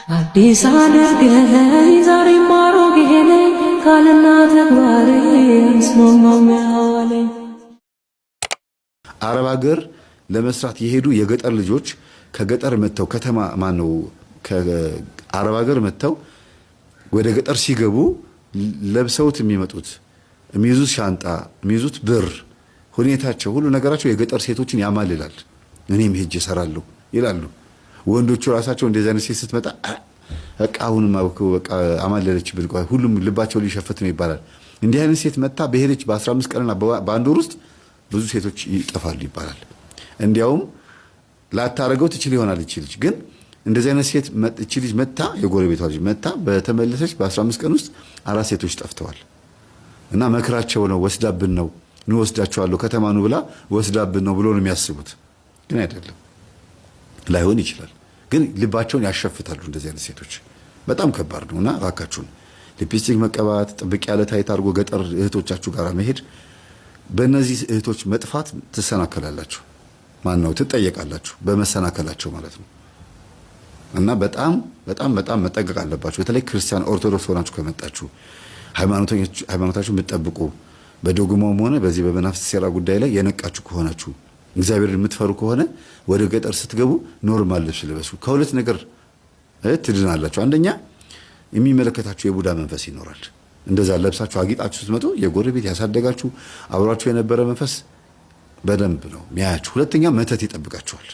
አዲስ አድርገኝ ዛሬ ማሮጌ ነኝ ካልና ተግባሬ ስማማው ያለኝ። አረብ ሀገር ለመስራት የሄዱ የገጠር ልጆች ከገጠር መተው ከተማ ማነው ከአረብ ሀገር መተው ወደ ገጠር ሲገቡ ለብሰውት የሚመጡት የሚይዙት ሻንጣ የሚይዙት ብር ሁኔታቸው ሁሉ ነገራቸው የገጠር ሴቶችን ያማልላል። እኔም ሄጄ እሰራለሁ ይላሉ። ወንዶቹ ራሳቸው እንደዚህ አይነት ሴት ስትመጣ በቃ አሁንም በቃ አማለለችብን ሁሉም ልባቸው ሊሸፍት ነው ይባላል። እንዲህ አይነት ሴት መጣ በሄደች በ15 ቀንና በአንድ ወር ውስጥ ብዙ ሴቶች ይጠፋሉ ይባላል። እንዲያውም ላታረገው ትችል ይሆናል እቺ ልጅ ግን እንደዚህ አይነት ሴት እቺ ልጅ መጣ የጎረቤቷ ልጅ መጣ በተመለሰች በ15 ቀን ውስጥ 4 ሴቶች ጠፍተዋል። እና መከራቸው ነው ወስዳብን ነው ወስዳቸዋለሁ ከተማ ነው ብላ ወስዳብን ነው ብሎ ነው የሚያስቡት። ግን አይደለም ላይሆን ይችላል። ግን ልባቸውን ያሸፍታሉ እንደዚህ አይነት ሴቶች በጣም ከባድ ነውና እባካችሁን ሊፕስቲክ መቀባት ጥብቅ ያለ ታይት አድርጎ ገጠር እህቶቻችሁ ጋር መሄድ በእነዚህ እህቶች መጥፋት ትሰናከላላችሁ። ማን ነው ትጠየቃላችሁ በመሰናከላቸው ማለት ነው። እና በጣም በጣም በጣም መጠንቀቅ አለባችሁ። በተለይ ክርስቲያን ኦርቶዶክስ ሆናችሁ ከመጣችሁ ሃይማኖታችሁን የምትጠብቁ በዶግማውም ሆነ በዚህ በመናፍስት ሴራ ጉዳይ ላይ የነቃችሁ ከሆናችሁ እግዚአብሔርን የምትፈሩ ከሆነ ወደ ገጠር ስትገቡ ኖርማል ልብስ ልበሱ። ከሁለት ነገር ትድናላችሁ። አንደኛ የሚመለከታችሁ የቡዳ መንፈስ ይኖራል። እንደዛ ለብሳችሁ አጊጣችሁ ስትመጡ የጎረቤት ያሳደጋችሁ አብሯችሁ የነበረ መንፈስ በደንብ ነው የሚያያችሁ። ሁለተኛ መተት ይጠብቃችኋል።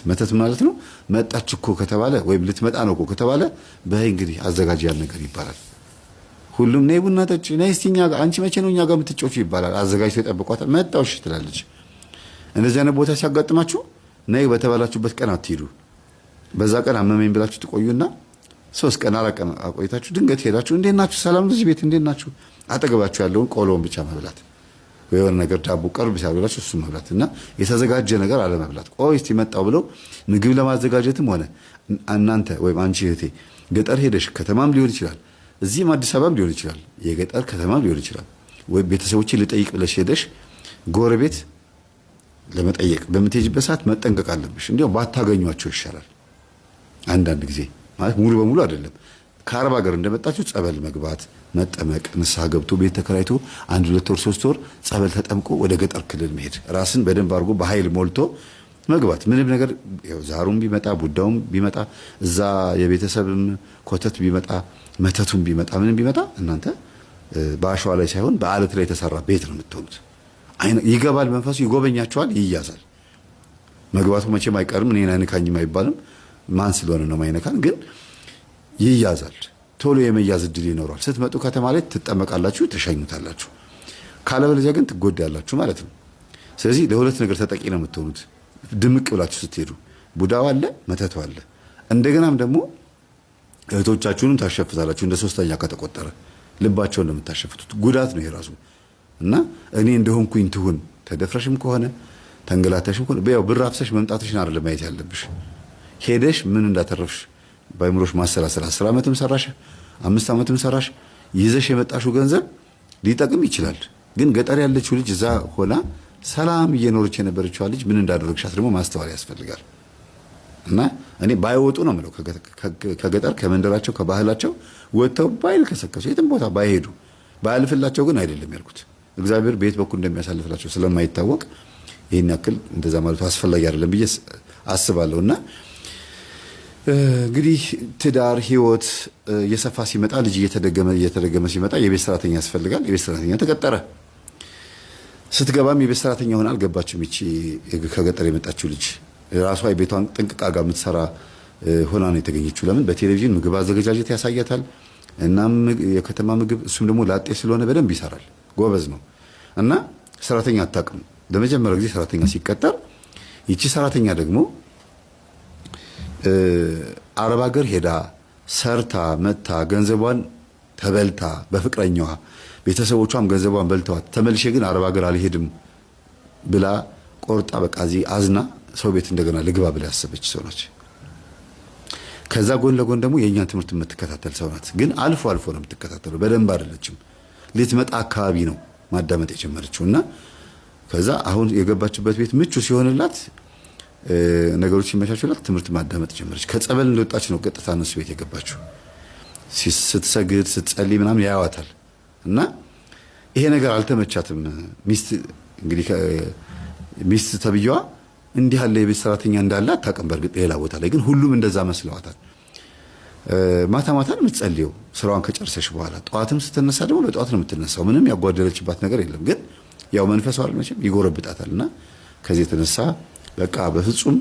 መተት ማለት ነው መጣች እኮ ከተባለ ወይም ልትመጣ ነው እኮ ከተባለ በይ እንግዲህ አዘጋጅ ያን ነገር ይባላል። ሁሉም ነይ ቡና ጠጪ ነይ እስቲ እኛ ጋር አንቺ መቼ ነው እኛ ጋር የምትጮቹ ይባላል። አዘጋጅተው ይጠብቋታል። መጣው እሺ ትላለች። እንደዚህ አይነት ቦታ ሲያጋጥማችሁ ነይ በተባላችሁበት ቀን አትሄዱ። በዛ ቀን አመመኝ ብላችሁ ትቆዩና 3 ቀን 4 ቀን አቆይታችሁ ድንገት ሄዳችሁ እንዴት ናችሁ ሰላም ልጅ ቤት እንዴት ናችሁ አጠገባችሁ ያለውን ቆሎውን ብቻ መብላት ወይ የሆነ ነገር ዳቦ ቀርብ ሲያብላችሁ እሱ መብላት እና የተዘጋጀ ነገር አለመብላት። ቆይ እስቲ መጣው ብለው ምግብ ለማዘጋጀትም ሆነ እናንተ ወይም አንቺ እህቴ ገጠር ሄደሽ ከተማም ሊሆን ይችላል እዚህም አዲስ አበባም ሊሆን ይችላል የገጠር ከተማም ሊሆን ይችላል ወይ ቤተሰቦችን ልጠይቅ ብለሽ ሄደሽ ጎረቤት ለመጠየቅ በምትሄጂበት ሰዓት መጠንቀቅ አለብሽ። እንዲያው ባታገኟቸው ይሻላል። አንዳንድ ጊዜ ማለት ሙሉ በሙሉ አይደለም። ከአረብ ሀገር እንደመጣችሁ ጸበል መግባት መጠመቅ ንስሐ ገብቶ ቤት ተከራይቶ 1 2 ወር 3 ወር ጸበል ተጠምቆ ወደ ገጠር ክልል መሄድ ራስን በደንብ አድርጎ በኃይል ሞልቶ መግባት። ምንም ነገር ዛሩም ቢመጣ ቡዳውም ቢመጣ እዛ የቤተሰብም ኮተት ቢመጣ መተቱም ቢመጣ ምንም ቢመጣ እናንተ በአሸዋ ላይ ሳይሆን በአለት ላይ የተሰራ ቤት ነው የምትሆኑት። ይገባል መንፈሱ ይጎበኛቸዋል ይያዛል። መግባቱ መቼም አይቀርም እኔን አይነካኝም አይባልም። ማን ስለሆነ ነው ማይነካን ግን ይያዛል። ቶሎ የመያዝ እድል ይኖራል። ስትመጡ ከተማ ላይ ትጠመቃላችሁ ተሸኙታላችሁ። ካለበለዚያ ግን ትጎዳላችሁ ማለት ነው። ስለዚህ ለሁለት ነገር ተጠቂ ነው የምትሆኑት። ድምቅ ብላችሁ ስትሄዱ ቡዳው አለ መተቱ አለ። እንደገናም ደግሞ እህቶቻችሁንም ታሸፍታላችሁ። እንደ ሶስተኛ ከተቆጠረ ልባቸውን እንደምታሸፍቱት ጉዳት ነው የራሱ እና እኔ እንደሆንኩኝ ትሁን ተደፍረሽም ከሆነ ተንገላታሽም ከሆነ በያው ብር አፍሰሽ መምጣትሽን አይደለም ማየት ያለብሽ። ሄደሽ ምን እንዳተረፍሽ ባይምሮሽ ማሰላሰል 10 ዓመትም ሰራሽ 5 ዓመትም ሰራሽ ይዘሽ የመጣሽው ገንዘብ ሊጠቅም ይችላል። ግን ገጠር ያለችው ልጅ እዛ ሆና ሰላም እየኖረች የነበረችው ልጅ ምን እንዳደረግሻት ደግሞ ማስተዋል ያስፈልጋል። እና እኔ ባይወጡ ነው የምለው ከገጠር ከመንደራቸው ከባህላቸው ወጥተው ባይል ከሰከሱ የትም ቦታ ባይሄዱ ባያልፍላቸው ግን አይደለም ያልኩት። እግዚአብሔር ቤት በኩል እንደሚያሳልፍላቸው ስለማይታወቅ ይሄን ያክል እንደዛ ማለቱ አስፈላጊ አይደለም ብዬ አስባለሁና እንግዲህ ትዳር ህይወት የሰፋ ሲመጣ ልጅ እየተደገመ ሲመጣ የቤት ሰራተኛ ያስፈልጋል። የቤት ሰራተኛ ተቀጠረ። ስትገባም የቤት ሰራተኛ ሆና አልገባችም። እቺ ከገጠር የመጣችው ልጅ ራሷ የቤቷን ጥንቅቃ ጋር የምትሰራ ሆና ነው የተገኘችው። ለምን በቴሌቪዥን ምግብ አዘገጃጀት ያሳያታል። እናም የከተማ ምግብ እሱም ደግሞ ላጤ ስለሆነ በደንብ ይሰራል። ጎበዝ ነው እና ሰራተኛ አታውቅም። ለመጀመሪያ ጊዜ ሰራተኛ ሲቀጠር ይቺ ሰራተኛ ደግሞ አረብ ሀገር ሄዳ ሰርታ መታ ገንዘቧን ተበልታ በፍቅረኛዋ ቤተሰቦቿም ገንዘቧን በልተዋት ተመልሼ ግን አረብ ሀገር አልሄድም ብላ ቆርጣ በቃ እዚህ አዝና ሰው ቤት እንደገና ልግባ ብላ ያሰበች ሰው ነች። ከዛ ጎን ለጎን ደግሞ የእኛን ትምህርት የምትከታተል ሰው ናት። ግን አልፎ አልፎ ነው የምትከታተለው፣ በደንብ አይደለችም። ልትመጣ አካባቢ ነው ማዳመጥ የጀመረችው እና ከዛ አሁን የገባችበት ቤት ምቹ ሲሆንላት ነገሮች ሲመቻቹላት ትምህርት ማዳመጥ ጀመረች። ከጸበል እንደወጣች ነው ቀጥታ እነሱ ቤት የገባችው። ስትሰግድ ስትጸልይ ምናምን ያያዋታል እና ይሄ ነገር አልተመቻትም። ሚስት ተብዬዋ እንዲህ ያለ የቤት ሰራተኛ እንዳለ አታውቅም። በእርግጥ ሌላ ቦታ ላይ ግን ሁሉም እንደዛ መስለዋታል። ማታ ማታ ነው የምትጸልየው ስራዋን ከጨርሰሽ በኋላ። ጠዋትም ስትነሳ ደግሞ በጠዋት ነው የምትነሳው። ምንም ያጓደለችባት ነገር የለም። ግን ያው መንፈሷ መቼም ይጎረብጣታል እና ከዚህ የተነሳ በቃ በፍጹም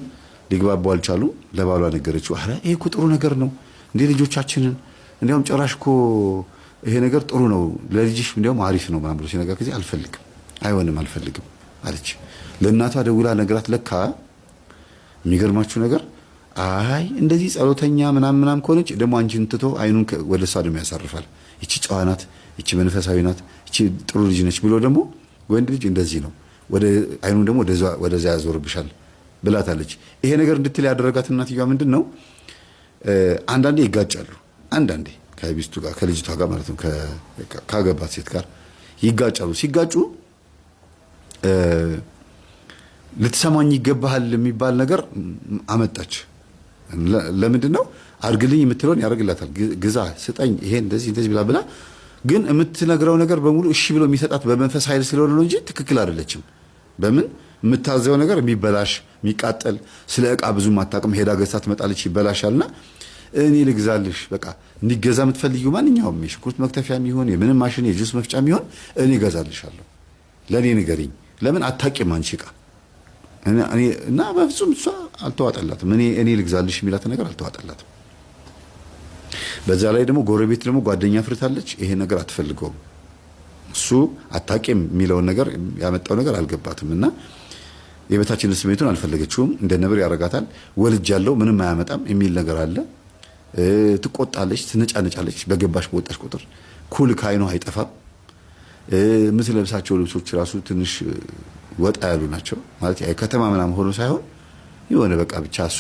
ሊግባቡ አልቻሉም። ለባሏ ነገረችው። አረ ይሄ እኮ ጥሩ ነገር ነው እንዴ ልጆቻችንን እንዲያውም ጭራሽ እኮ ይሄ ነገር ጥሩ ነው ለልጅሽ እንዲያውም አሪፍ ነው ምናምን ብሎ ሲነጋ ጊዜ አልፈልግም፣ አይሆንም፣ አልፈልግም አለች። ለእናቷ ደውላ ነግራት ለካ የሚገርማችሁ ነገር አይ እንደዚህ ጸሎተኛ ምናምን ከሆነች ደግሞ አንቺን ትቶ አይኑን ወደ እሷ ደግሞ ያሳርፋል። ይቺ ጨዋ ናት፣ ይቺ መንፈሳዊ ናት፣ ይቺ ጥሩ ልጅ ነች ብሎ ደግሞ ወንድ ልጅ እንደዚህ ነው ወደ አይኑን ደግሞ ወደዛ ያዞርብሻል ብላታለች። ይሄ ነገር እንድትል ያደረጋት እናትየዋ ምንድን ነው አንዳንዴ ይጋጫሉ። አንዳንዴ ከሚስቱ ጋር ከልጅቷ ጋር ማለት ነው ካገባት ሴት ጋር ይጋጫሉ። ሲጋጩ ልትሰማኝ ይገባሃል የሚባል ነገር አመጣች። ለምንድን ነው አርግልኝ የምትለውን ያደርግላታል። ግዛ ስጠኝ ይሄ እንደዚህ ብላ ግን የምትነግረው ነገር በሙሉ እሺ ብሎ የሚሰጣት በመንፈስ ኃይል ስለሆነ ነው እንጂ ትክክል አይደለችም። በምን የምታዘው ነገር የሚበላሽ የሚቃጠል ስለ ዕቃ ብዙም አታውቅም። ሄዳ ገዝታ ትመጣለች፣ ይበላሻልና እኔ ልግዛልሽ በቃ እንዲገዛ የምትፈልጊው ማንኛውም የሽንኩርት መክተፊያም ይሁን የምንም ማሽን የጁስ መፍጫም ይሁን እኔ እገዛልሻለሁ፣ ለእኔ ንገሪኝ። ለምን አታውቂም አንቺ ዕቃ እና በፍጹም እሷ አልተዋጠላትም። እኔ ልግዛልሽ የሚላት ነገር አልተዋጠላትም። በዛ ላይ ደግሞ ጎረቤት ደግሞ ጓደኛ ፍርታለች። ይሄ ነገር አትፈልገውም። እሱ አታውቂም የሚለውን ነገር ያመጣው ነገር አልገባትም እና የበታችነት ስሜቱን አልፈለገችውም። እንደ ነብር ያረጋታል። ወልጃለሁ ምንም አያመጣም የሚል ነገር አለ። ትቆጣለች፣ ትነጫነጫለች። በገባሽ በወጣሽ ቁጥር ኩል ከዓይኗ አይጠፋም። የምትለብሳቸው ልብሶች ራሱ ትንሽ ወጣ ያሉ ናቸው ማለት ከተማ ምናምን ሆኖ ሳይሆን የሆነ በቃ ብቻ እሱ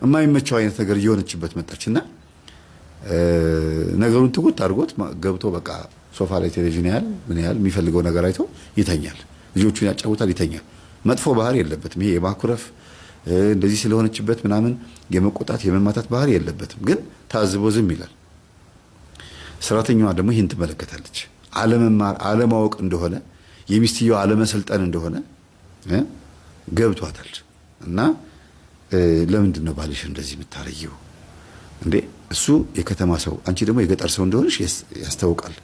የማይመቸው አይነት ነገር እየሆነችበት መጣችና ነገሩን ትጉት አድርጎት ገብቶ በቃ ሶፋ ላይ ቴሌቪዥን ያህል ምን ያህል የሚፈልገው ነገር አይቶ ይተኛል። ልጆቹን ያጫውታል፣ ይተኛል። መጥፎ ባህሪ የለበትም። ይሄ የማኩረፍ እንደዚህ ስለሆነችበት ምናምን የመቆጣት የመማታት ባህሪ የለበትም። ግን ታዝቦ ዝም ይላል። ሰራተኛዋ ደግሞ ይህን ትመለከታለች። አለመማር አለማወቅ እንደሆነ የሚስትየው አለመሰልጠን እንደሆነ ገብቷታል። እና ለምንድን ነው ባልሽ እንደዚህ የምታረጊው እንዴ? እሱ የከተማ ሰው አንቺ ደግሞ የገጠር ሰው እንደሆነሽ ያስታውቃል።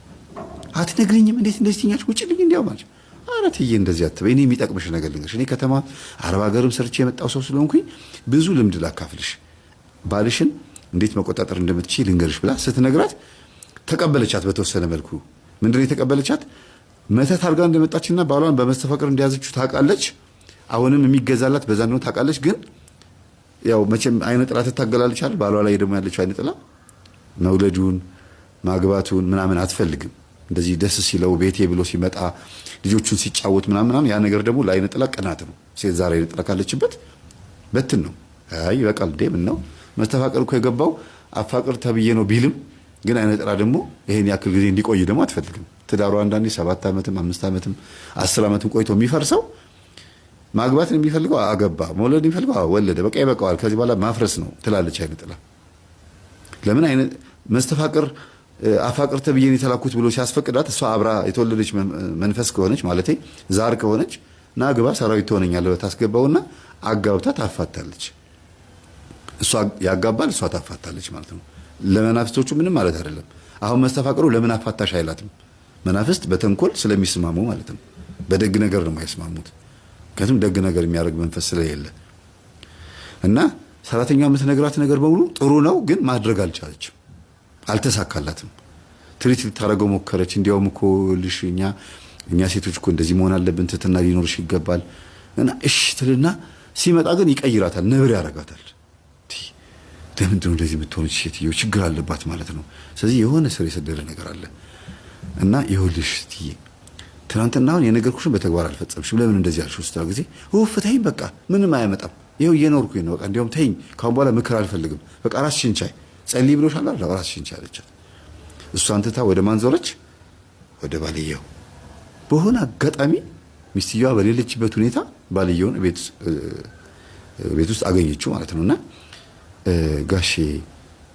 አትነግሪኝም? እንዴት እንደዚህ ትኛች? ውጭልኝ እንዲያው ማለት ኧረ ትዬ እንደዚህ አትበይ። እኔ የሚጠቅምሽ ነገር ልንገርሽ። እኔ ከተማ አረብ ሀገርም ሰርቼ የመጣው ሰው ስለሆንኩኝ ብዙ ልምድ ላካፍልሽ። ባልሽን እንዴት መቆጣጠር እንደምትችይ ልንገርሽ ብላ ስትነግራት ተቀበለቻት። በተወሰነ መልኩ ምንድነው የተቀበለቻት? መተት አድርጋ እንደመጣችና ባሏን በመስተፋቅር እንደያዘችው ታውቃለች። አሁንም የሚገዛላት በዛ ነው ታውቃለች። ግን ያው መቼም አይነ ጥላ ትታገላለች አይደል? ባሏ ላይ ደግሞ ያለችው አይነ ጥላ መውለዱን ማግባቱን ምናምን አትፈልግም። እንደዚህ ደስ ሲለው ቤቴ ብሎ ሲመጣ ልጆቹን ሲጫወት ምናምን ያ ነገር ደግሞ ለአይነ ጥላ ቅናት ነው። ሴት ዛሬ አይነ ጥላ ካለችበት በትን ነው። አይ በቃል እንዴ ምን ነው መስተፋቅር እኮ የገባው አፋቅር ተብዬ ነው ቢልም ግን አይነ ጥላ ደግሞ ይሄን ያክል ጊዜ እንዲቆይ ደግሞ አትፈልግም። ትዳሩ አንዳንዴ 7 ዓመትም 5 ዓመትም 10 ዓመትም ቆይቶ የሚፈርሰው ማግባት የሚፈልገው አገባ፣ መውለድ የሚፈልገው ወለደ፣ በቃ ይበቃዋል፣ ከዚህ በኋላ ማፍረስ ነው ትላለች አይነ ጥላ። ለምን አይነ መስተፋቅር አፋቅር ተብዬን የተላኩት ብሎ ሲያስፈቅዳት እሷ አብራ የተወለደች መንፈስ ከሆነች ማለት ዛር ከሆነች ና ግባ ሰራዊት ትሆነኛለህ ታስገባውና አጋብታ ታፋታለች። እሷ ያጋባል፣ እሷ ታፋታለች ማለት ነው። ለመናፍስቶቹ ምንም ማለት አይደለም። አሁን መስተፋቅሩ ለምን አፋታሽ አይላትም። መናፍስት በተንኮል ስለሚስማሙ ማለት ነው። በደግ ነገር ነው የማይስማሙት። ምክንያቱም ደግ ነገር የሚያደርግ መንፈስ ስለሌለ እና ሰራተኛዋ የምትነግራት ነገር በሙሉ ጥሩ ነው፣ ግን ማድረግ አልቻለችም፣ አልተሳካላትም። ትሪት ልታደርገው ሞከረች። እንዲያውም እኮ ልሽ እኛ ሴቶች እኮ እንደዚህ መሆን አለብን፣ ትህትና ሊኖርሽ ይገባል እና እሺ ትልና ሲመጣ ግን ይቀይራታል፣ ነብር ያደርጋታል። ለምንድን ነው እንደዚህ የምትሆነች ሴትዮ? ችግር አለባት ማለት ነው። ስለዚህ የሆነ ስር የሰደደ ነገር አለ እና ይኸውልሽ ትዬ ትናንትና አሁን የነገርኩሽን በተግባር አልፈጸምሽም፣ ለምን እንደዚህ አልሽው? ስታ ጊዜ ውፍ ተይኝ፣ በቃ ምንም አያመጣም፣ ይኸው እየኖርኩኝ ነው፣ በቃ እንዲያውም ተይኝ፣ ካሁን በኋላ ምክር አልፈልግም፣ በቃ ራስሽን ቻይ፣ ጸልይ ብሎሻል አይደል? ራስሽን ቻይ አለቻት። እሷን ትታ ወደ ማን ዞረች? ወደ ባልየው። በሆነ አጋጣሚ ሚስትየዋ በሌለችበት ሁኔታ ባልየውን ቤት ቤት ውስጥ አገኘችው ማለት ነውና ጋሼ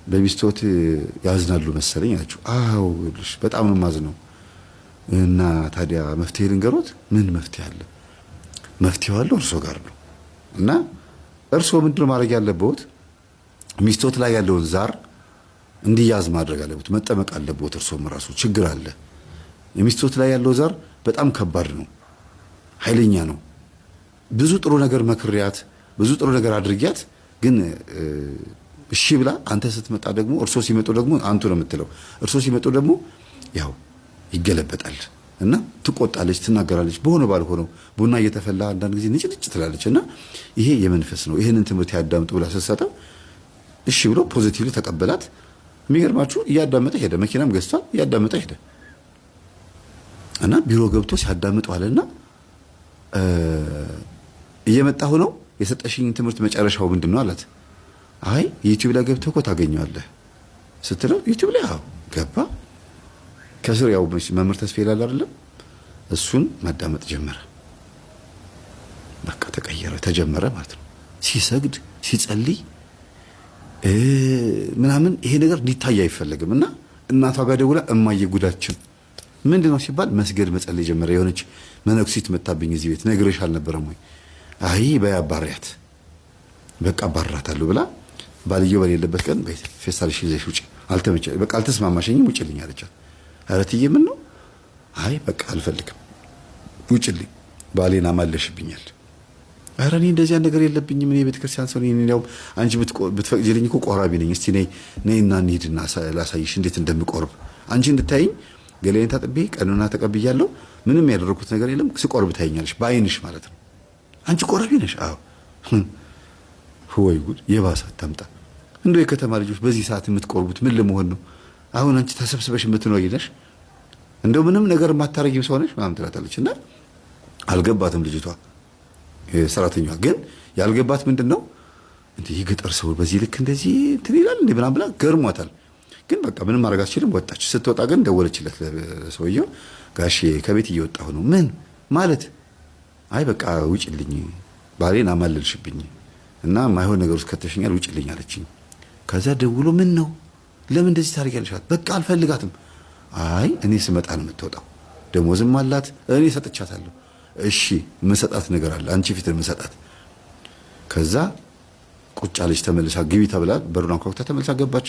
በሚስቶት ያዝናሉ መሰለኝ አለችው። አዎ ልጅ በጣም ነው ማዝነው እና ታዲያ መፍትሄ ልንገሮት። ምን መፍትሄ አለ? መፍትሄው አለው እርሶ ጋር ነው እና እርሶ ምንድነው ማድረግ ያለበት? ሚስቶት ላይ ያለውን ዛር እንዲያዝ ማድረግ አለበት፣ መጠመቅ አለበት። እርሶም ራሱ ችግር አለ። የሚስቶት ላይ ያለው ዛር በጣም ከባድ ነው፣ ኃይለኛ ነው። ብዙ ጥሩ ነገር መክሪያት፣ ብዙ ጥሩ ነገር አድርጊያት፣ ግን እሺ ብላ አንተ ስትመጣ ደግሞ እርሶ ሲመጡ ደግሞ አንቱ ነው የምትለው። እርሶ ሲመጡ ደግሞ ያው ይገለበጣል እና ትቆጣለች፣ ትናገራለች። በሆነ ባልሆነው ቡና እየተፈላ አንዳንድ ጊዜ ንጭንጭ ትላለች እና ይሄ የመንፈስ ነው። ይሄንን ትምህርት ያዳምጡ ብላ ስትሰጠው እሺ ብሎ ፖዚቲቭሊ ተቀበላት። የሚገርማችሁ እያዳመጠ ሄደ። መኪናም ገዝቷል፣ እያዳመጠ ሄደ እና ቢሮ ገብቶ ሲያዳምጥ ዋለና እየመጣሁ ነው የሰጠሽኝ ትምህርት መጨረሻው ምንድነው አላት። አይ ዩቲዩብ ላይ ገብተህ እኮ ታገኘዋለህ ስትለው ዩቲዩብ ላይ አዎ ገባ። ከስር ያው መምህር ተስፋ ይላል አይደለም፣ እሱን ማዳመጥ ጀመረ። በቃ ተቀየረ፣ ተጀመረ ማለት ነው። ሲሰግድ ሲጸልይ ምናምን ይሄ ነገር እንዲታይ አይፈልግም እና እናቷ ጋር ደውላ እማዬ ጉዳችን ምንድነው ሲባል መስገድ መጸለይ ጀመረ። የሆነች መነኩሲት መጣብኝ እዚህ ቤት ነግሬሽ አልነበረም ወይ? አይ በያባሪያት በቃ አባራታለሁ ብላ ባልየው በሌለበት ቀን ቤት ፌስታልሽ ይዘሽ ውጪ፣ አልተመቸ በቃ አልተስማማሽኝም ውጪልኝ አለቻት። ኧረ እትዬ ምን ነው? አይ በቃ አልፈልግም ውጪልኝ፣ ባሌን አማለሽብኛል። ኧረ እኔ እንደዚያ ነገር የለብኝም፣ እኔ ቤተክርስቲያን ሰው ነኝ። ያው አንቺ ብትፈቅጂልኝ እኮ ቆራቢ ነኝ። እስቲ ነይና እንሂድና ላሳይሽ እንዴት እንደምቆርብ አንቺ እንድታይኝ ገሌን ታጥቤ ቀኑና ተቀብያለሁ። ምንም ያደረኩት ነገር የለም። ስቆርብ ታይኛለሽ በአይንሽ ማለት ነው። አንቺ ቆራቢ ነሽ? አዎ። ወይ ጉድ! የባሰ አታምጣ። እንደው የከተማ ልጆች በዚህ ሰዓት የምትቆርቡት ምን ለመሆን ነው? አሁን አንቺ ተሰብስበሽ የምትኖሪ ነሽ፣ እንደው ምንም ነገር የማታረጊም ሰው ነሽ ምናምን ትላታለች። እና አልገባትም ልጅቷ ሰራተኛዋ። ግን ያልገባት ምንድነው እንዴ የገጠር ሰው በዚህ ልክ እንደዚህ እንትን ይላል እንዴ ምናምን ብላ ገርሟታል። ግን በቃ ምንም ማድረግ አትችልም፣ ወጣች። ስትወጣ ግን ደወለችለት ለሰውየው። ጋሼ ከቤት እየወጣሁ ነው። ምን ማለት? አይ በቃ ውጪልኝ፣ ባሌን አማለልሽብኝ እና ማይሆን ነገር ውስጥ ከተሽኛል፣ ውጪልኝ አለችኝ። ከዛ ደውሎ ምን ነው ለምን እንደዚህ ታደርጊያለሽ? በቃ አልፈልጋትም። አይ እኔ ስመጣ ነው የምትወጣው፣ ደሞዝም አላት፣ እኔ ሰጥቻታለሁ። እሺ መሰጣት ነገር አለ አንቺ ፊት መሰጣት። ከዛ ቁጭ አለች። ተመልሳ ግቢ ተብላ በሩን አንኳኩታ ተመልሳ ገባች።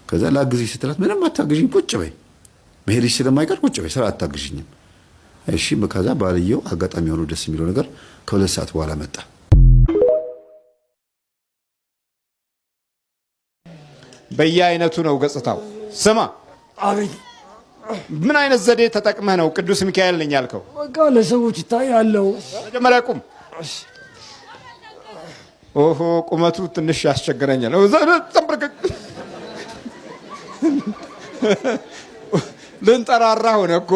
ከዛ ላግዝሽ ስትላት ምንም አታግዥኝ፣ ቁጭ በይ፣ መሄድሽ ስለማይቀር ቁጭ በይ፣ ስራ አታግዥኝም። እሺ ከዛ ባልየው አጋጣሚ ሆኖ ደስ የሚለው ነገር ከ2 ሰዓት በኋላ መጣ። በየአይነቱ ነው ገጽታው። ስማ አቤት። ምን አይነት ዘዴ ተጠቅመህ ነው ቅዱስ ሚካኤል ነኝ ያልከው? በቃ ለሰዎች ይታያለው። መጀመሪያ ቁም። ኦሆ ቁመቱ ትንሽ ያስቸግረኛል። ልንጠራራ ሆነ እኮ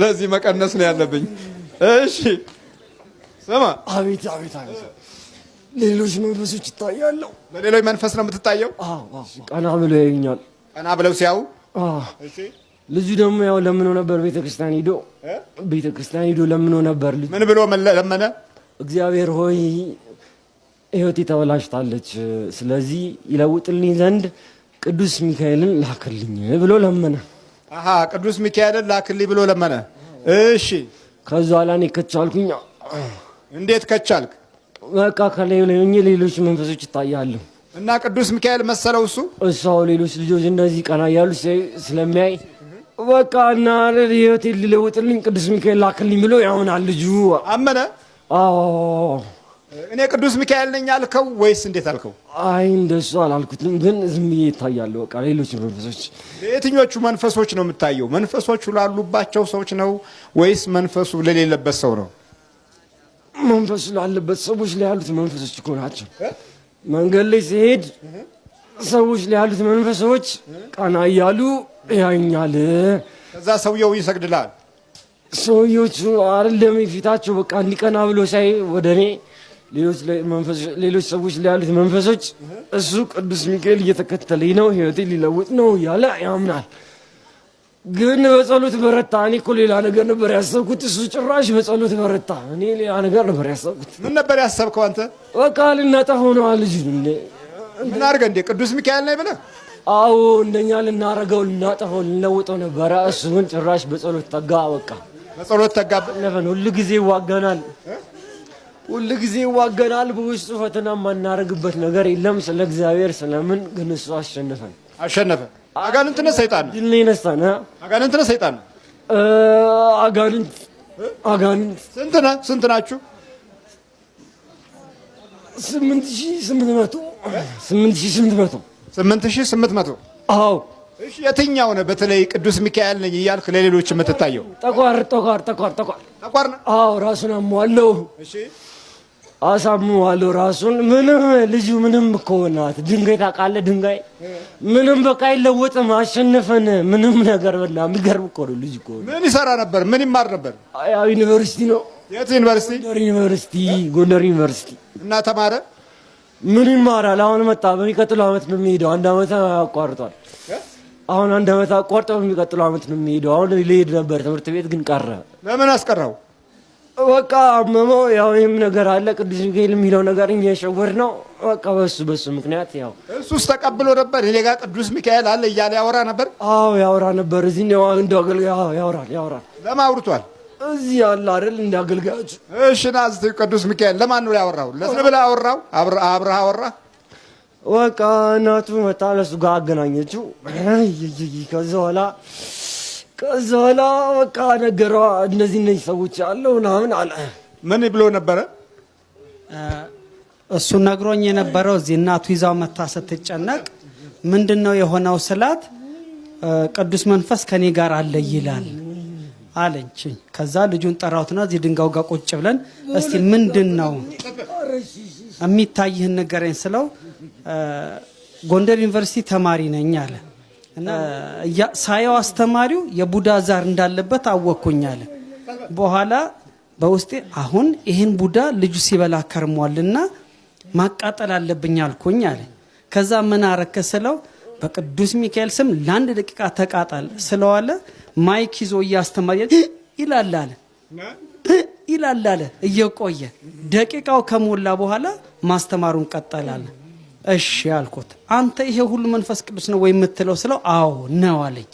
ለዚህ መቀነስ ነው ያለብኝ። እሺ ስማ። አቤት አቤት አቤት። ሌሎች መንፈሶች ይታያለው። በሌሎች መንፈስ ነው የምትታየው? አዎ። ቀና ብለው ያዩኛል። ቀና ብለው ሲያዩ? እሺ። ልጁ ደግሞ ያው ለምኖ ነበር ቤተክርስቲያን ሄዶ ለምኖ ነበር። ልጁ ምን ብሎ ለመነ? እግዚአብሔር ሆይ ሕይወቴ ተበላሽታለች፣ ስለዚህ ይለውጥልኝ ዘንድ ቅዱስ ሚካኤልን ላክልኝ ብሎ ለመነ። አሃ ቅዱስ ሚካኤልን ላክልኝ ብሎ ለመነ። እሺ ከዛ ኋላ እኔ ከቻልኩኝ። እንዴት ከቻልክ? በቃ ከላይ ሌሎች መንፈሶች ይታያሉ። እና ቅዱስ ሚካኤል መሰለው እሷው ሌሎች ልጆች እንደዚህ ቀና እያሉ ስለሚያይ በቃ እና ሕይወቴን ሊለውጥልኝ ቅዱስ ሚካኤል ላክልኝ ብሎ ያውናል ልጁ። አመነ? አዎ። እኔ ቅዱስ ሚካኤል ነኝ አልከው ወይስ እንዴት አልከው? አይ እንደሱ አላልኩትም፣ ግን ዝም ብዬ ይታያሉ። በቃ ሌሎች መንፈሶች። የትኞቹ መንፈሶች ነው የምታየው? መንፈሶቹ ላሉባቸው ሰዎች ነው ወይስ መንፈሱ ለሌለበት ሰው ነው? መንፈሱ ላለበት ሰዎች ላይ ያሉት መንፈሶች እኮ ናቸው። መንገድ ላይ ሲሄድ ሰዎች ላይ ያሉት መንፈሶች ቀና እያሉ ያኛል። ከዛ ሰውየው ይሰግድላል። ሰውዮቹ አይደለም ፊታቸው በቃ እንዲቀና ብሎ ሳይ ወደ እኔ ሌሎች ሰዎች ላይ ያሉት መንፈሶች እሱ ቅዱስ ሚካኤል እየተከተለኝ ነው፣ ሕይወቴ ሊለውጥ ነው እያለ ያምናል። ግን በጸሎት በረታ። እኔ እኮ ሌላ ነገር ነበር ያሰብኩት፣ እሱ ጭራሽ በጸሎት በረታ። እኔ ሌላ ነገር ነበር ያሰብኩት። ምን ነበር ያሰብከው አንተ? በቃ ልናጠፋው ነው ልጅ እንዴ? ምን አድርገህ እንዴ? ቅዱስ ሚካኤል ነኝ ብለህ? አዎ እንደኛ ልናረገው ልናጠፋው ልንለውጠው ነበረ። እሱ ግን ጭራሽ በጸሎት ተጋ። በቃ በጸሎት ተጋብተህ ሁሉ ጊዜ ይዋገናል፣ ሁሉ ጊዜ ይዋገናል። በውስጡ ፈተና የማናረግበት ነገር የለም። ስለ እግዚአብሔር ስለምን ግን እሱ አሸነፈን። አጋንንት ነህ ሰይጣን? ድል ነሳና። አጋንንት ነህ ሰይጣን? አጋንንት ስንት ናችሁ? 8800 አዎ። እሺ የትኛው ነህ በተለይ ቅዱስ ሚካኤል ነኝ እያልክ ለሌሎች የምትታየው? ጠቋር ነህ? አዎ ራሱን አሟለው። እሺ አሳምዋለሁ ራሱን። ምንም ልጁ ምንም እኮ ናት። ድንጋይ ታውቃለህ? ድንጋይ ምንም በቃ አይለወጥም። አሸነፈን። ምንም ነገር በላ። የሚገርም እኮ ነው ልጅ እኮ። ምን ይሰራ ነበር? ምን ይማር ነበር? ያው ዩኒቨርሲቲ ነው። የት ዩኒቨርሲቲ? ጎንደር ዩኒቨርሲቲ። እና ተማረ? ምን ይማራል? አሁን መጣ። በሚቀጥለው ዓመት ነው የሚሄደው። 1 ዓመት አቋርጧል። አሁን 1 ዓመት አቋርጦ በሚቀጥለው ዓመት ነው የሚሄደው። አሁን ሊሄድ ነበር ትምህርት ቤት ግን ቀረ። ለምን አስቀረው? በቃ አመመው። ያው ይሄም ነገር አለ ቅዱስ ሚካኤል የሚለው ነገር እኛ የሸወር ነው። በቃ በሱ ምክንያት ያው እሱስ ተቀብሎ ነበር። እኔ ጋር ቅዱስ ሚካኤል አለ እያለ ያወራ ነበር። አዎ ያወራ ነበር። እዚህ ነው እንደው አገልጋይ ያወራል። ለማን አውርቷል? እዚህ ያለ አይደል እንደ አገልጋዮች። እሺ ና እዚህ ቅዱስ ሚካኤል ለማን ነው ያወራው? ለምን ብለህ አወራው? አብረህ አወራ? በቃ እናቱ መጣ ለሱ ጋር አገናኘችው። ከዛ በኋላ በቃ ነገሯ እነዚህ ሰዎች ያለው ምናምን አለ። ምን ብሎ ነበረ? እሱ ነግሮኝ የነበረው እዚህ እናቱ ይዛው መታ ስትጨነቅ ምንድነው የሆነው ስላት ቅዱስ መንፈስ ከኔ ጋር አለ ይላል አለች። ከዛ ልጁን ጠራውትና እዚህ ድንጋው ጋር ቁጭ ብለን እስቲ ምንድነው የሚታይህን ንገረኝ ስለው ጎንደር ዩኒቨርሲቲ ተማሪ ነኝ አለ። እና ሳየው አስተማሪው የቡዳ ዛር እንዳለበት አወኩኝ አለ። በኋላ በውስጤ አሁን ይሄን ቡዳ ልጁ ሲበላ ከርሟልና ማቃጠል አለብኝ አልኩኝ አለ። ከዛ ምን አረከ ስለው በቅዱስ ሚካኤል ስም ለ1 ደቂቃ ተቃጠል ስለዋለ ማይክ ይዞ እያስተማረ ይላል አለ። እየቆየ ደቂቃው ከሞላ በኋላ ማስተማሩን ቀጠላል። እሺ አልኩት። አንተ ይሄ ሁሉ መንፈስ ቅዱስ ነው ወይ የምትለው ስለው አዎ ነው አለኝ።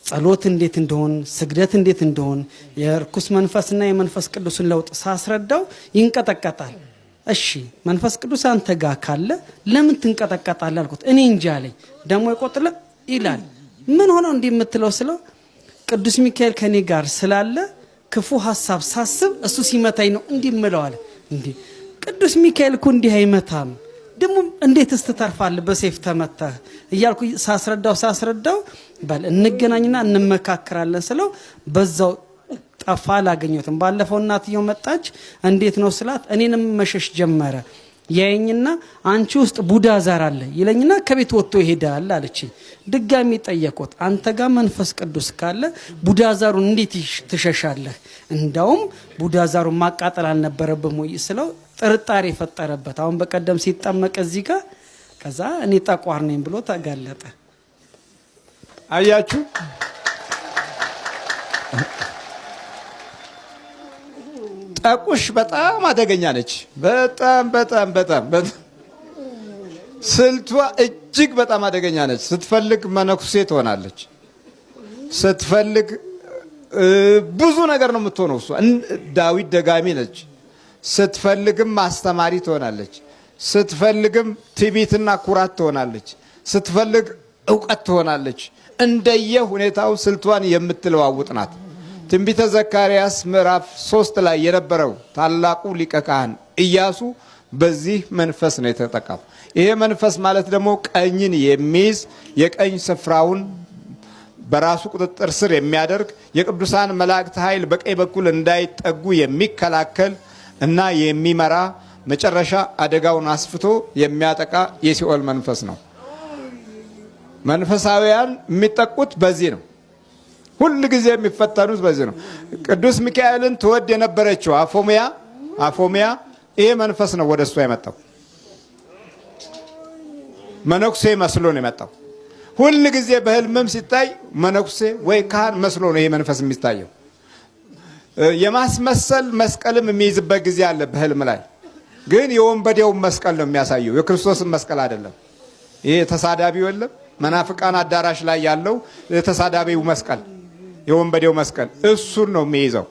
ጸሎት እንዴት እንደሆን ስግደት እንዴት እንደሆን የርኩስ መንፈስና የመንፈስ ቅዱስን ለውጥ ሳስረዳው ይንቀጠቀጣል። እሺ መንፈስ ቅዱስ አንተ ጋር ካለ ለምን ትንቀጠቀጣለህ አልኩት። እኔ እንጂ አለኝ። ደግሞ ይቆጥለ ይላል። ምን ሆኖ እንዲህ የምትለው ስለው ቅዱስ ሚካኤል ከኔ ጋር ስላለ ክፉ ሐሳብ ሳስብ እሱ ሲመታኝ ነው እንዲህ ምለው አለ። እንዴ ቅዱስ ሚካኤል እኮ እንዲህ አይመታም ደግሞ እንዴት እስተተርፋለህ በሰይፍ ተመተህ እያልኩ ሳስረዳው ባል እንገናኝና እንመካከራለን ስለው በዛው ጠፋ። አላገኘሁትም። ባለፈው እናትየው መጣች። እንዴት ነው ስላት እኔንም መሸሽ ጀመረ። ያየኝና አንቺ ውስጥ ቡዳ ዛር አለ ይለኝና ከቤት ወጥቶ ይሄዳል አለች። ድጋሚ ጠየቁት። አንተ ጋር መንፈስ ቅዱስ ካለ ቡዳ ዛሩን እንዴት ትሸሻለህ? እንዳውም ቡዳ ዛሩን ማቃጠል አልነበረብህም ወይ ስለው ጥርጣሬ ፈጠረበት። አሁን በቀደም ሲጠመቅ እዚህ ጋር ከዛ እኔ ጠቋር ነኝ ብሎ ተጋለጠ። አያችሁ? ጠቁሽ በጣም አደገኛ ነች። በጣም ስልቷ እጅግ በጣም አደገኛ ነች። ስትፈልግ መነኩሴ ትሆናለች። ስትፈልግ ብዙ ነገር ነው የምትሆነው እሷ። ዳዊት ደጋሚ ነች። ስትፈልግም አስተማሪ ትሆናለች። ስትፈልግም ትዕቢትና ኩራት ትሆናለች። ስትፈልግ እውቀት ትሆናለች። እንደየ ሁኔታው ስልቷን የምትለዋውጥ ናት። ትንቢተ ዘካርያስ ምዕራፍ 3 ላይ የነበረው ታላቁ ሊቀ ካህን ኢያሱ በዚህ መንፈስ ነው የተጠቃው። ይሄ መንፈስ ማለት ደግሞ ቀኝን የሚይዝ የቀኝ ስፍራውን በራሱ ቁጥጥር ስር የሚያደርግ የቅዱሳን መላእክት ኃይል በቀኝ በኩል እንዳይጠጉ የሚከላከል እና የሚመራ መጨረሻ አደጋውን አስፍቶ የሚያጠቃ የሲኦል መንፈስ ነው። መንፈሳውያን የሚጠቁት በዚህ ነው። ሁሉ ጊዜ የሚፈተኑት በዚህ ነው። ቅዱስ ሚካኤልን ትወድ የነበረችው አፎሚያ ይሄ መንፈስ ነው ወደ እሷ የመጣው። መነኩሴ መስሎ ነው የመጣው። ሁል ጊዜ በህልምም ሲታይ መነኩሴ ወይ ካህን መስሎ ነው ይሄ መንፈስ የሚታየው። የማስመሰል መስቀልም የሚይዝበት ጊዜ አለ በህልም ላይ። ግን የወንበዴውን መስቀል ነው የሚያሳየው፣ የክርስቶስን መስቀል አይደለም። ይሄ ተሳዳቢው የለም መናፍቃን አዳራሽ ላይ ያለው የተሳዳቢው መስቀል፣ የወንበዴው መስቀል እሱን ነው የሚይዘው።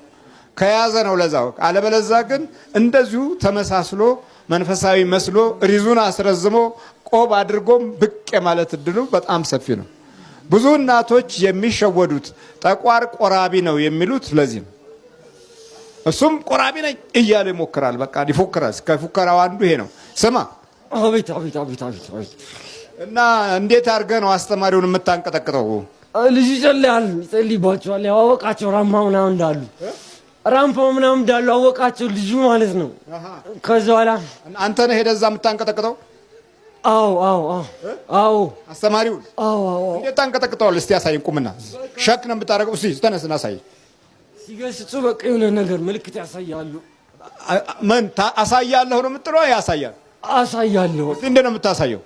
ከያዘ ነው ለዛው። አለበለዛ ግን እንደዚሁ ተመሳስሎ መንፈሳዊ መስሎ ሪዙን አስረዝሞ ቆብ አድርጎም ብቅ የማለት እድሉ በጣም ሰፊ ነው። ብዙ እናቶች የሚሸወዱት ጠቋር ቆራቢ ነው የሚሉት ለዚህ ነው። እሱም ቆራቢ ነኝ እያለ ይሞክራል። በቃ ይፎክራል። ከፉከራው አንዱ ይሄ ነው። ስማ አቤት አቤት አቤት አቤት አቤት። እና እንዴት አድርገህ ነው አስተማሪውን የምታንቀጠቅጠው? ልጅ ይጸልያል፣ ይጸልይባቸዋል። ያወቃቸው ራማ ምናምን እንዳሉ ራምፓው ምናምን እንዳሉ አወቃቸው ልጁ ማለት ነው። ከዛ በኋላ አንተ ነህ ሄደህ እዛ የምታንቀጠቅጠው? አዎ አዎ አዎ። አስተማሪውን? አዎ አዎ። እንዴት ታንቀጠቅጠዋል? እስቲ ያሳየን። ቁምና ሸክ ነው የምታደርገው? እስቲ ተነስና አሳይ። ሲገስጹ በቃ የሆነ ነገር ምልክት ያሳያሉ። ምን አሳያለሁ ነው የምትለው? ያሳያል። አሳያለሁ። እስቲ እንዴት ነው የምታሳየው?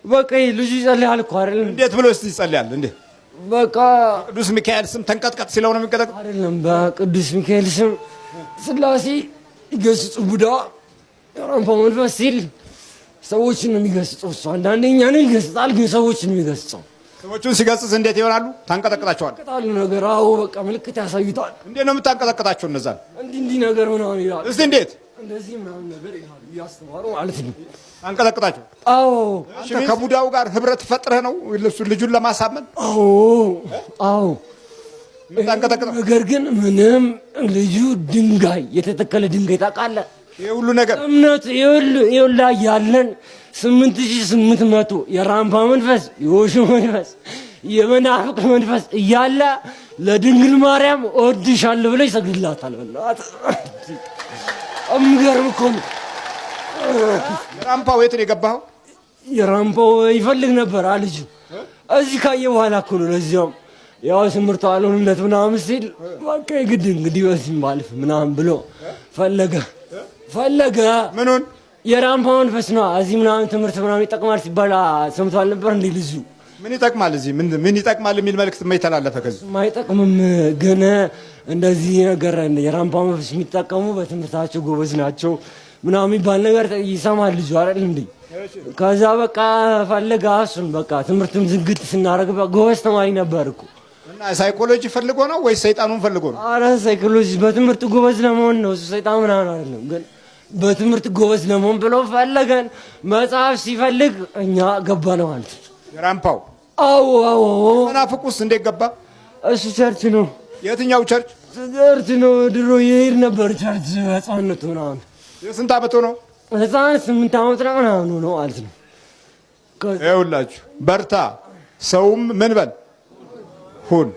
በቃ ልጁ ይጸልያል እኮ አይደል? እንዴት ብሎ እስቲ ይጸልያል? እንዴ በቃ ቅዱስ ሚካኤል ስም ተንቀጥቀጥ ሲለው ነው የሚቀጠቅ? አይደለም፣ በቅዱስ ሚካኤል ስም ስላሴ ይገስጹ ቡዳ ራምፓው መንፈስ ሲል ሰዎችን ነው የሚገስጸው። እሱ አንዳንዴ እኛን ይገስጻል፣ ግን ሰዎችን ነው የሚገስጸው። ሰዎቹን ሲገስጽ እንዴት ይሆናሉ? ታንቀጠቅጣቸዋል? ቀጣሉ ነገር አዎ፣ በቃ ምልክት ያሳዩታል። እንዴት ነው የምታንቀጠቅጣቸው? እነዛን እንዲህ ነገር ምናምን ይላሉ። እስቲ እንዴት እንደዚህ ምናምን ነገር ይላሉ እያስተማሩ ማለት ነው። አንቀጠቅጣቸው? አዎ። አንተ ከቡዳው ጋር ህብረት ፈጥረህ ነው ልጁን ለማሳመን? አዎ አዎ። አንቀጠቅጠው? ነገር ግን ምንም ልጁ ድንጋይ የተተከለ ድንጋይ ታውቃለህ? ይሄ ሁሉ ነገር እምነት ይኸውልህ ያለን 8800 የራምፓ መንፈስ፣ የወሾ መንፈስ፣ የመናፍቅ መንፈስ እያለ ለድንግል ማርያም እወድሻለሁ ብሎ ይሰግድላታል። በእናትህ የሚገርም እኮ ነው። የራምፓው የት ነው የገባኸው? የራምፓው ይፈልግ ነበር ልጁ። እዚህ ካየ በኋላ እኮ ነው። ለዚያውም ያው ትምህርቱ አልሆንለት ምናምን ሲል በቃ የግድ እንግዲህ በዚህ ማለፍ ምናምን ብሎ ፈለገ ምኑን? የራምፓ መንፈስ ነው። እዚህ ምናምን ትምህርት ምናምን ይጠቅማል ሲባል ሰምቷል ነበር እንዴ ልጁ? ምን ይጠቅማል? እዚህ ምን ይጠቅማል የሚል መልእክት የማይተላለፈ ከዚህ አይጠቅምም። ግን እንደዚህ ነገር የራምፓ መንፈስ የሚጠቀሙ በትምህርታቸው ጎበዝ ናቸው ምናምን የሚባል ነገር ይሰማል ልጁ አይደል እንዴ? ከዛ በቃ ፈለገ እሱን። በቃ ትምህርቱን ዝግት ስናደርግ ጎበዝ ተማሪ ነበር እኮ። እና ሳይኮሎጂ ፈልጎ ነው ወይስ ሰይጣኑን ፈልጎ ነው? አረ ሳይኮሎጂ በትምህርት ጎበዝ ለመሆን ነው። እሱ ሰይጣን ምናምን አይደለም፣ ግን በትምህርት ጎበዝ ለመሆን ብሎ ፈለገን። መጽሐፍ ሲፈልግ እኛ ገባ ነው ማለት የራምፓው? አዎ አዎ። መናፍቁስ እንዴት ገባ? እሱ ቸርች ነው። የትኛው ቸርች? ቸርች ነው። ድሮ ይሄድ ነበር ቸርች ህፃንነቱ ምናምን። የስንት ዓመቱ ነው? ህፃን 8 ዓመት ነው ምናምን ነው ማለት ነው። ይኸውላችሁ በርታ፣ ሰውም ምን በል ሁን